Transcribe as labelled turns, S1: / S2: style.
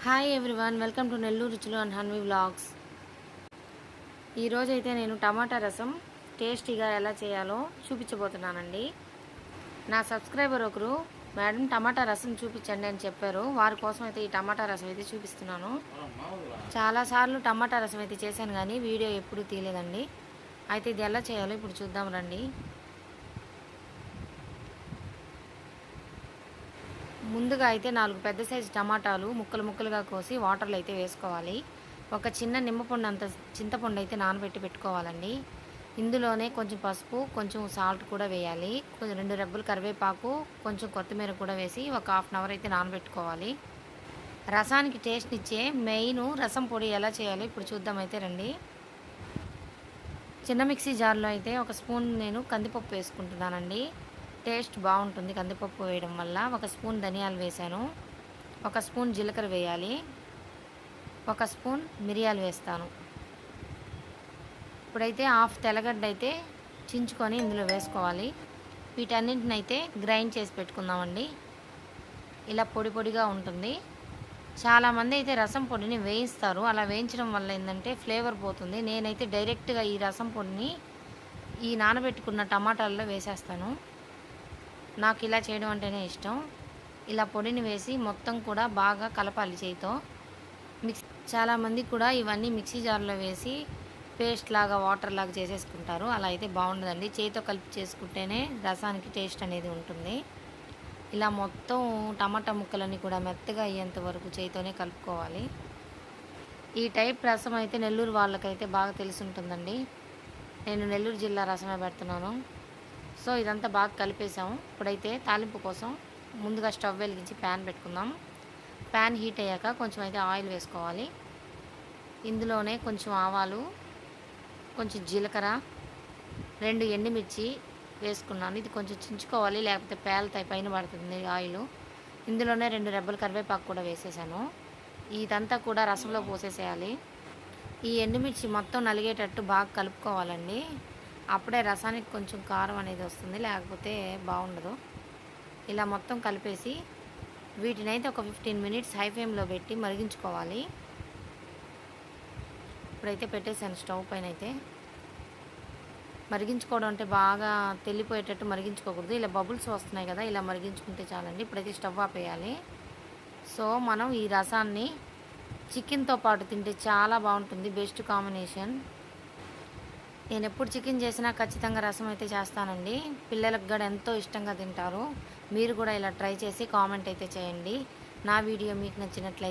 S1: Hi everyone, welcome to Nellore రుచులు and Hanvi vlogs. ఈరోజైతే నేను టమాటా రసం టేస్టీగా ఎలా చేయాలో చూపించబోతున్నానండి. నా సబ్స్క్రైబర్ ఒకరు మేడం టమాటా రసం చూపించండి అని చెప్పారు. వారి కోసం అయితే ఈ టమాటా రసం అయితే చూపిస్తున్నాను. చాలాసార్లు టమాటా రసం అయితే చేశాను కానీ వీడియో ఎప్పుడూ తీయలేదండి. అయితే ఇది ఎలా చేయాలో ఇప్పుడు చూద్దాం రండి. ముందుగా అయితే 4 పెద్ద సైజు టమాటాలు ముక్కలు ముక్కలుగా కోసి వాటర్లో అయితే వేసుకోవాలి. ఒక చిన్న నిమ్మపండు అంత చింతపండు అయితే నానబెట్టి పెట్టుకోవాలండి. ఇందులోనే కొంచెం పసుపు, కొంచెం సాల్ట్ కూడా వేయాలి. కొంచెం 2 రెబ్బలు కరివేపాకు, కొంచెం కొత్తిమీర కూడా వేసి ఒక హాఫ్ అన్ అవర్ అయితే నానబెట్టుకోవాలి. రసానికి టేస్ట్ ఇచ్చే మెయిన్ రసం పొడి ఎలా చేయాలో ఇప్పుడు చూద్దాం అయితే రండి. చిన్న మిక్సీ జార్లో అయితే ఒక స్పూన్ నేను కందిపప్పు వేసుకుంటున్నానండి. టేస్ట్ బాగుంటుంది కందిపప్పు వేయడం వల్ల. ఒక స్పూన్ ధనియాలు వేసాను, ఒక స్పూన్ జీలకర్ర వేయాలి, ఒక స్పూన్ మిరియాలు వేస్తాను. ఇప్పుడైతే హాఫ్ తెల్లగడ్డ అయితే చించుకొని ఇందులో వేసుకోవాలి. వీటన్నింటిని అయితే గ్రైండ్ చేసి పెట్టుకుందామండి. ఇలా పొడి పొడిగా ఉంటుంది. చాలామంది అయితే రసం పొడిని వేయిస్తారు. అలా వేయించడం వల్ల ఏంటంటే ఫ్లేవర్ పోతుంది. నేనైతే డైరెక్ట్గా ఈ రసం పొడిని ఈ నానబెట్టుకున్న టమాటాల్లో వేసేస్తాను. నాకు ఇలా చేయడం అంటేనే ఇష్టం. ఇలా పొడిని వేసి మొత్తం కూడా బాగా కలపాలి చేయితో. చాలామంది కూడా ఇవన్నీ మిక్సీ జార్లో వేసి పేస్ట్ లాగా వాటర్ లాగా చేసేసుకుంటారు. అలా అయితే బాగుండదండి. చేయితో కలిపి చేసుకుంటేనే రసానికి టేస్ట్ అనేది ఉంటుంది. ఇలా మొత్తం టమాటా ముక్కలన్నీ కూడా మెత్తగా అయ్యేంత వరకు చేయితోనే కలుపుకోవాలి. ఈ టైప్ రసం అయితే నెల్లూరు వాళ్ళకైతే బాగా తెలిసి ఉంటుందండి. నేను నెల్లూరు జిల్లా రసమే పెడుతున్నాను. సో ఇదంతా బాగా కలిపేసాము. ఇప్పుడైతే తాలింపు కోసం ముందుగా స్టవ్ వెలిగించి ప్యాన్ పెట్టుకుందాం. ప్యాన్ హీట్ అయ్యాక కొంచెం అయితే ఆయిల్ వేసుకోవాలి. ఇందులోనే కొంచెం ఆవాలు, కొంచెం జీలకర్ర, 2 ఎండుమిర్చి వేసుకున్నాను. ఇది కొంచెం చించుకోవాలి, లేకపోతే పేలుతాయి, పైన పడుతుంది ఆయిల్. ఇందులోనే 2 రెబ్బలు కరివేపాకు కూడా వేసేసాను. ఇదంతా కూడా రసంలో పోసేసేయాలి. ఈ ఎండుమిర్చి మొత్తం నలిగేటట్టు బాగా కలుపుకోవాలండి. అప్పుడే రసానికి కొంచెం కారం అనేది వస్తుంది, లేకపోతే బాగుండదు. ఇలా మొత్తం కలిపేసి వీటినైతే ఒక 15 మినిట్స్ హై ఫ్లేమ్లో పెట్టి మరిగించుకోవాలి. ఇప్పుడైతే పెట్టేసాను స్టవ్ పైన. అయితే మరిగించుకోవడం అంటే బాగా తెల్లిపోయేటట్టు మరిగించుకోకూడదు. ఇలా బబుల్స్ వస్తున్నాయి కదా, ఇలా మరిగించుకుంటే చాలండి. ఇప్పుడైతే స్టవ్ ఆపేయాలి. సో మనం ఈ రసాన్ని చికెన్తో పాటు తింటే చాలా బాగుంటుంది, బెస్ట్ కాంబినేషన్. నేను ఎప్పుడు చికెన్ చేసినా ఖచ్చితంగా రసం అయితే చేస్తానండి. పిల్లలకు కూడా ఎంతో ఇష్టంగా తింటారు. మీరు కూడా ఇలా ట్రై చేసి కామెంట్ అయితే చేయండి. నా వీడియో మీకు నచ్చినట్లయితే